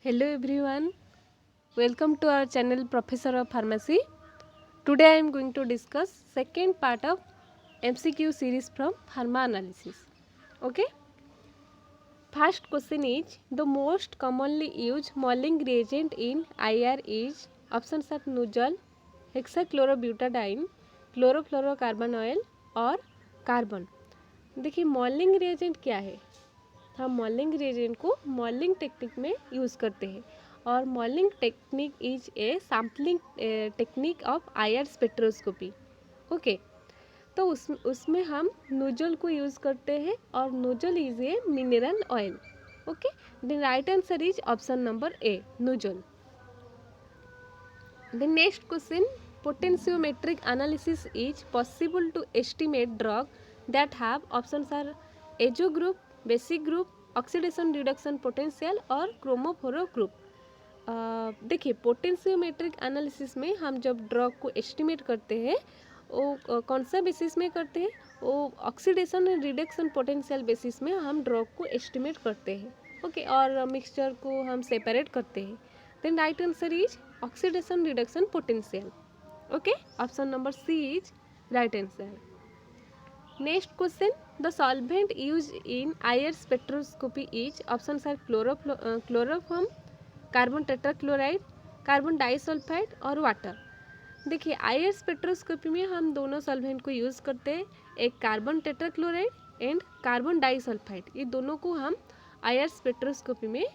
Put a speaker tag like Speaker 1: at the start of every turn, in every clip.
Speaker 1: Hello everyone, welcome to our channel Professor of Pharmacy. Today I am going to discuss second part of MCQ series from Pharma Analysis. Okay. First question is the most commonly used Molling reagent in IR is options are nozzle, hexachlorobutadiene, chlorofluorocarbon oil और carbon. देखिए Mouling reagent क्या है. हम Mouling reagent को Mouling technique में use करते हैं और Mouling technique is a sampling technique of IR spectroscopy. Okay, तो उसमें हम नोजल को यूज़ करते हैं और Nujol is a mineral oil. Okay, the right answer is option number A, nozzle. The next question, potentiometric analysis is possible to estimate drug that have options are azo group, basic group, oxidation reduction potential और chromophore group. देखिए potentiometric analysis में हम जब drug को estimate करते हैं वो कौन सा बेसिस में करते हैं, वो oxidation and reduction potential basis में हम ड्रग को एस्टिमेट करते हैं. ओके, और मिक्सचर को हम सेपरेट करते हैं. Then right answer is oxidation reduction potential. Okay, option number C is right answer. Next question, the solvent used in IR spectroscopy is options are chloroform, carbon tetrachloride, carbon disulphide और water. देखिए IR spectroscopy में हम दोनों solvent को use करते हैं, एक carbon tetrachloride and carbon disulphide. ये दोनों को हम आईआर स्पेक्ट्रोस्कोपी में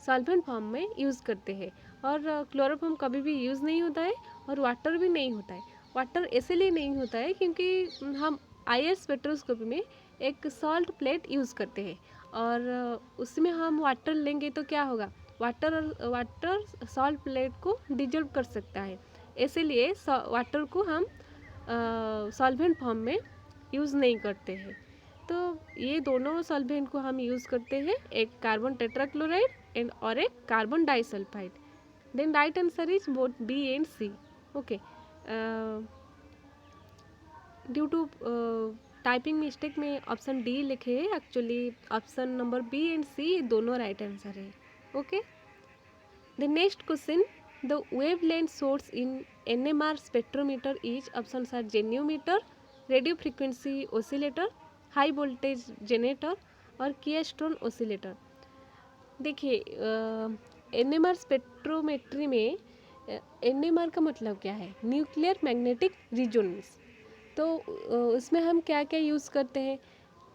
Speaker 1: सॉल्वेंट फॉर्म में यूज़ करते हैं. और क्लोरोफॉर्म कभी भी यूज़ नहीं होता है और वाटर भी नहीं होता है. वाटर इसलिए नहीं होता है क्योंकि हम आईआर स्पेक्ट्रोस्कोपी में एक सॉल्ट प्लेट यूज़ करते हैं और उसमें हम वाटर लेंगे तो क्या होगा, वाटर सॉल्ट प्लेट को डिजोल्व कर सकता है. इसीलिए वाटर को हम सॉल्वेंट फॉर्म में यूज़ नहीं करते हैं. तो ये दोनों सॉल्वेंट को हम यूज़ करते हैं, एक कार्बन टेट्राक्लोराइड एंड और एक carbon disulphide. Then right answer is both B and C. Okay, due to typing mistake में ऑप्शन डी लिखे हैं, actually option number B and C दोनों राइट आंसर है. Okay, the next question, the wavelength source in NMR spectrometer is options are goniometer, radio frequency oscillator, high voltage generator और klystron oscillator. देखिए NMR spectrometry में NMR का मतलब क्या है, nuclear magnetic resonance. तो उसमें हम क्या क्या यूज़ करते हैं.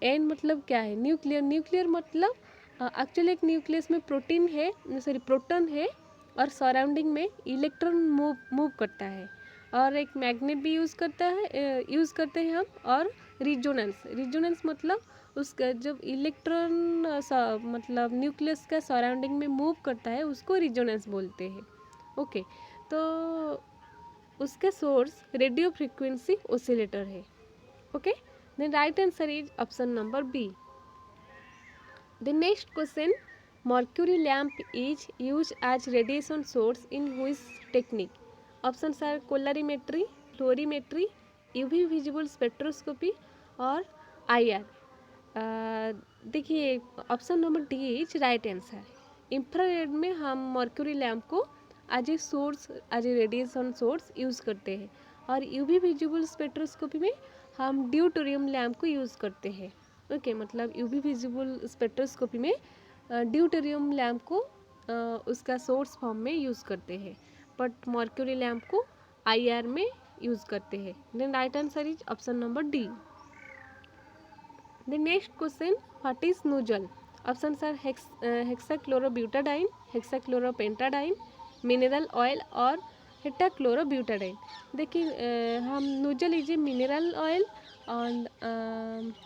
Speaker 1: एन मतलब क्या है, न्यूक्लियर मतलब एक्चुअली एक न्यूक्लियस में प्रोटॉन है और सराउंडिंग में इलेक्ट्रॉन मूव करता है. और एक मैग्नेट भी यूज़ करते हैं हम. और रिजोनेंस मतलब उसका जब इलेक्ट्रॉन मतलब न्यूक्लियस का सराउंडिंग में मूव करता है उसको रिजोनेंस बोलते हैं. ओके, तो उसका सोर्स रेडियो फ्रीक्वेंसी ओसिलेटर है. Okay, then right answer is option number B. The next question, mercury lamp is used as radiation source in which technique? Options are colorimetry, fluorimetry, UV visible spectroscopy और IR. देखिए option number D is right answer. Infrared में हम mercury lamp को as a radiation source use करते हैं और UV visible spectroscopy में हम ड्यूटेरियम लैम्प को यूज़ करते हैं. ओके, मतलब यूवी विजिबल स्पेक्ट्रोस्कोपी में ड्यूटेरियम लैम्प को उसका सोर्स फॉर्म में यूज़ करते हैं, बट मर्क्यूरी लैम्प को आईआर में यूज़ करते हैं. Then right answer is option number D. The next question, what is Nujol? Options are hexachlorobutadiene, hexachloropentadiene, mineral oil और हेटाक्लोरोब्यूटाडाइन. देखिए हम Nujol is a mineral oil और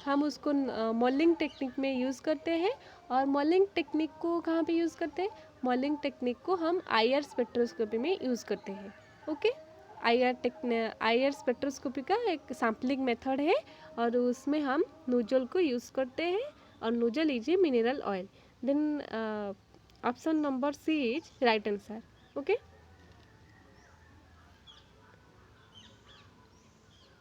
Speaker 1: हम उसको मॉलिंग टेक्निक में यूज़ करते हैं. और मॉलिंग टेक्निक को कहाँ पे यूज़ करते हैं, मॉलिंग टेक्निक को हम आईआर स्पेक्ट्रोस्कोपी में यूज़ करते हैं. ओके, आईआर स्पेक्ट्रोस्कोपी का एक सैम्पलिंग मेथड है और उसमें हम नोजल को यूज़ करते हैं और Nujol is a mineral oil. Then option number C is right answer. Okay,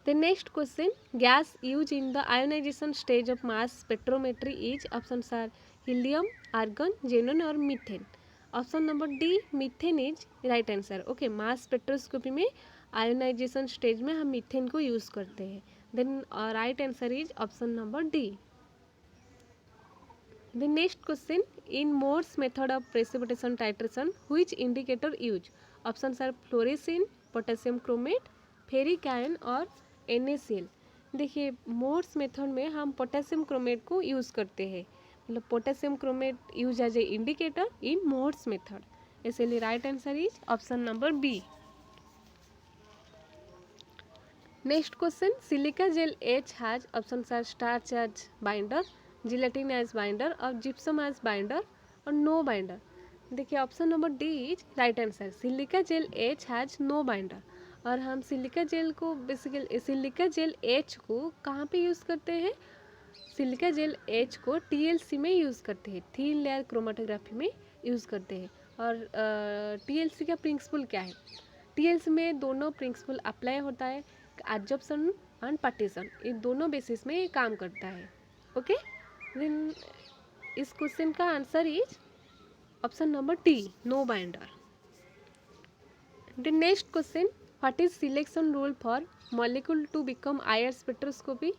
Speaker 1: the next question, gas used in the ionization stage of mass spectrometry is options are helium, argon, xenon और methane. Option number D methane is right answer. Okay, mass spectroscopy में ionization stage में हम methane को use करते हैं। Then right answer is option number D. The next question, in Moore's method of precipitation titration, which indicator use? Options are fluorescein, potassium chromate, ferric ion और NaCl। देखिए Mohr's method में हम potassium chromate को use करते हैं, मतलब potassium chromate use as a indicator in Mohr's method, इसलिए right answer is option number B. Next question, silica gel H has options are starch as binder, gelatin as binder और gypsum as binder और no binder. देखिए option number D is right answer. Silica gel H has no binder, और हम silica gel को basically silica gel H को कहाँ पे use करते हैं? सिलिका जेल H को TLC में यूज़ करते हैं, थीन लेयर क्रोमेटोग्राफी में यूज़ करते हैं। और TLC का प्रिंसिपल क्या है? TLC में दोनों प्रिंसिपल अप्लाई होता है, एडजॉर्प्शन एंड पार्टीशन, इन दोनों बेसिस में ये काम करता है। ओके, देन इस क्वेश्चन का answer is option number T, no binder. The next question, what is selection rule for molecule to become IR spectroscopy?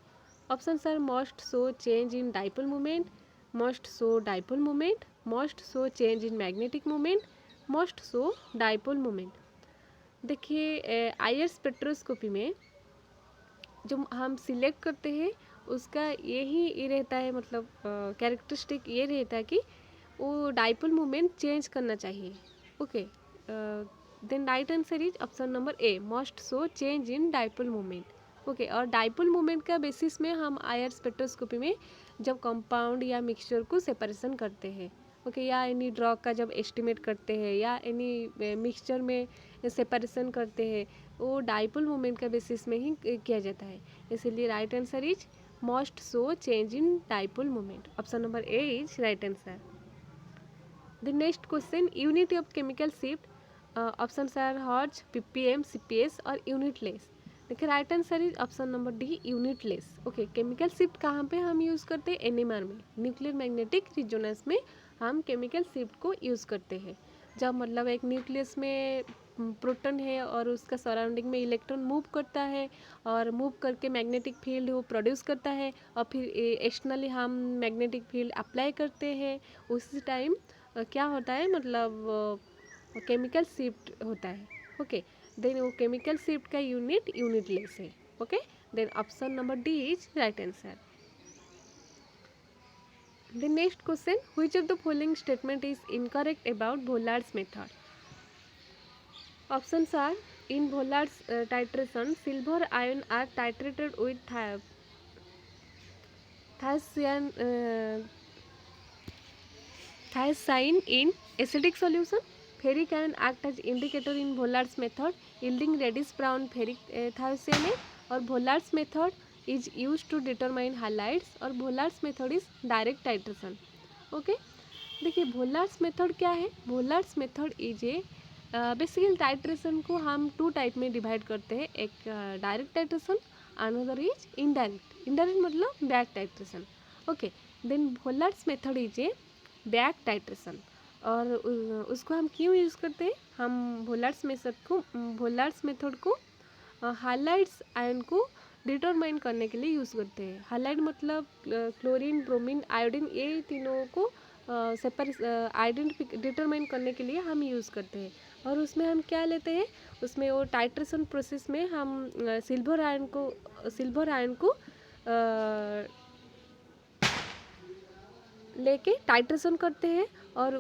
Speaker 1: Options are must show change in dipole moment, must show dipole moment, must show change in magnetic moment, must show dipole moment. देखिए IR spectroscopy में जो हम select करते हैं उसका यही रहता है, मतलब कैरेक्टरिस्टिक ये रहता है कि वो डाइपोल मोमेंट चेंज करना चाहिए। Okay, then right answer is option number A, must show change in dipole moment. Okay, और डाइपोल मोमेंट का बेसिस में हम IR स्पेक्ट्रोस्कोपी में जब कंपाउंड या मिक्सचर को सेपरेशन करते हैं, ओके, या एनी ड्रग का जब एस्टिमेट करते हैं या एनी मिक्सचर में सेपरेशन करते हैं, वो डाइपोल मोमेंट का बेसिस में ही किया जाता है, इसीलिए right answer is must show change in dipole moment. Option number A is right answer. The next question, unit of chemical shift, options are hertz, ppm, cps और यूनिटलेस। देखिए right answer is option number D, unitless. Okay, chemical shift कहाँ पे हम use करते हैं? NMR में, nuclear magnetic resonance में हम केमिकल शिफ्ट को यूज़ करते हैं। जब मतलब एक न्यूक्लियस में प्रोटॉन है और उसका सराउंडिंग में इलेक्ट्रॉन मूव करता है और मूव करके मैग्नेटिक फील्ड वो प्रोड्यूस करता है और फिर एक्सटर्नली हम मैग्नेटिक फील्ड अप्लाई करते हैं, उसी टाइम क्या होता है, मतलब केमिकल शिफ्ट होता है। ओके, देन वो केमिकल शिफ्ट का यूनिट यूनिटलेस है। Okay, then option number D is right answer. The next question, which of the following statement is incorrect about Bollard's method? Options are, in Bollard's titration, silver ion are titrated with thiazine in acidic solution. Ferric ion act as indicator in Bollard's method, yielding reddish brown ferric thiocyanate. और Bollard's method is used to determine halides, और Bollard's method is direct titration. Okay, देखिए Bollard's method क्या है? Bollard's method is a basically titration को हम 2 type में divide करते हैं, एक direct titration, another is indirect. Indirect मतलब back titration. Okay, then Bollard's method is a back titration, और उसको हम क्यों यूज़ करते हैं? हम Bollard's मेथड को हाइलाइड्स आयन को डिटरमाइन करने के लिए यूज़ करते हैं। हाइलाइड मतलब क्लोरीन, ब्रोमीन, आयोडीन, ये तीनों को डिटरमाइन करने के लिए हम यूज़ करते हैं। और उसमें हम क्या लेते हैं? उसमें वो टाइट्रेशन प्रोसेस में हम सिल्वर आयन को लेके टाइट्रेशन करते हैं, और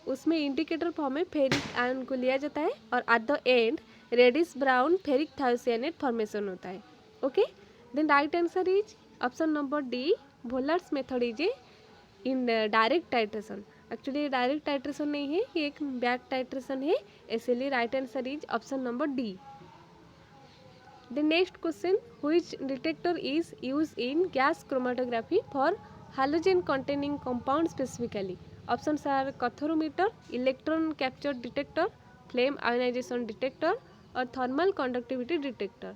Speaker 1: उसमें इंडिकेटर फॉर्म में फेरिक आयन को लिया जाता है, और at the end reddish brown ferric thiocyanate formation होता है। Okay, then right answer is option number D, Bollard's method is a indirect titration. Actually direct titration नहीं है, ये एक बैक टाइट्रेशन है, इसलिए right answer is option number D. The next question, which detector is use in gas chromatography for halogen containing compound specifically? Options are katharometer, electron capture detector, flame ionisation detector और thermal conductivity detector.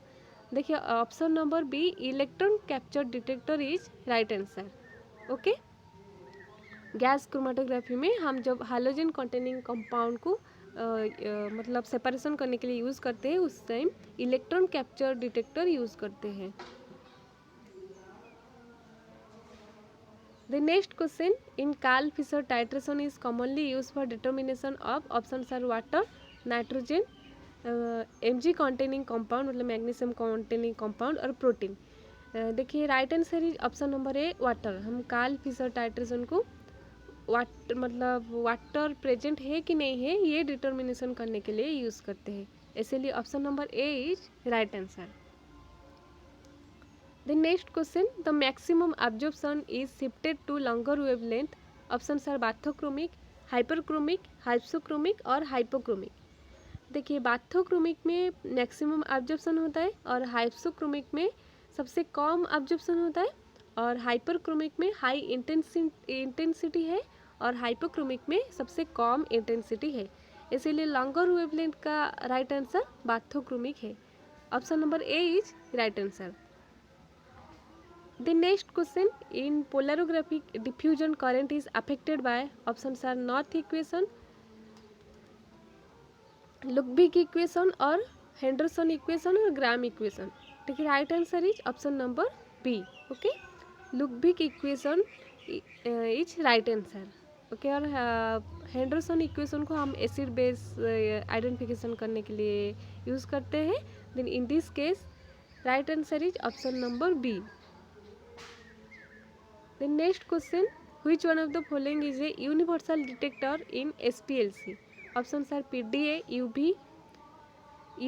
Speaker 1: देखिए option number B, electron capture detector is right answer. Okay, gas chromatography में हम जब hydrogen containing compound को मतलब separation करने के लिए यूज़ करते हैं उस time electron capture detector use करते हैं। The next question, in Karl Fischer titration is commonly used for determination of options are water, nitrogen, Mg containing compound मतलब मैग्नीशियम containing compound और प्रोटीन। देखिए right answer is option number A water. हम Karl Fisher titration को water मतलब water present है कि नहीं है ये डिटर्मिनेशन करने के लिए यूज़ करते हैं, इसीलिए option number A is right answer. The next question, the maximum absorption is shifted to longer wavelength. Options are bathochromic, hyperchromic, hypsochromic और hypochromic। देखिए बाथोक्रोमिक में मैक्सिमम एब्जॉर्प्शन होता है और हाइप्सोक्रोमिक में सबसे कम एब्जॉर्प्शन होता है और हाइपरक्रोमिक में हाई इंटेंसिटी है और हाइपोक्रोमिक में सबसे कम इंटेंसिटी है, इसीलिए लॉन्गर वेवलेंथ का राइट आंसर बाथोक्रोमिक है। Option number A is right answer. The next question, in polarographic diffusion current is affected by options are North equation, Ludwig equation और Henderson equation और Graham equation। देखिए right answer is option number B. Okay, Ludwig equation is right answer. Okay, और Henderson equation को हम acid base identification करने के लिए use करते हैं। Then in this case right answer is option number B. The next question, which one of the following is a universal detector in SPLC? Options are PDA, UV,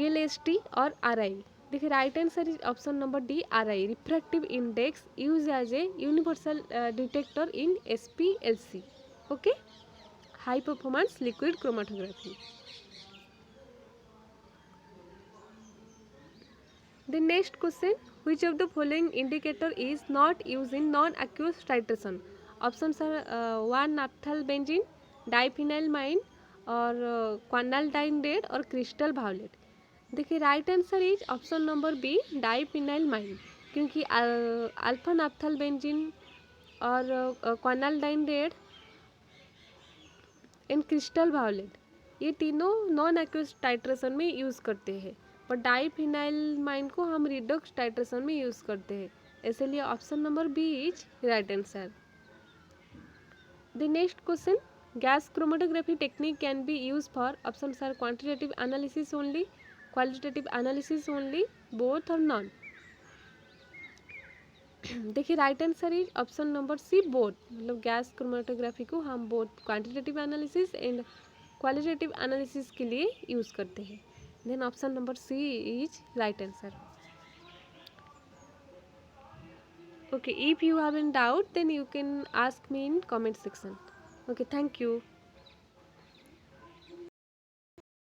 Speaker 1: ELST और RI। देखिए right answer is option number D RI, refractive index use as a universal detector in SPLC। Okay, high performance liquid chromatography. The next question, which of the following indicator is not used in non-aqueous titration? Options are 1-naphthalbenzene, diphenylmine और quinaldine और crystal violet। देखिए right answer is option number B diphenylamine, क्योंकि alpha नाफ्थालबेंजीन और क्विनाल्डाइन and crystal violet ये तीनों non एक्यूएस titration में use करते हैं, पर डाइफिनाइलमाइन को हम रिडॉक्स टाइट्रेशन में यूज़ करते हैं, इसलिए option number B is right answer. The next question, gas chromatography technique can be use for options are quantitative analysis only, qualitative analysis only, both और नॉन। देखिए right answer is option number C both, मतलब gas chromatography को हम both quantitative analysis and qualitative analysis के लिए use करते हैं। Then option number C is right answer. Okay, if you have any doubt then you can ask me in comment section. Okay, thank you.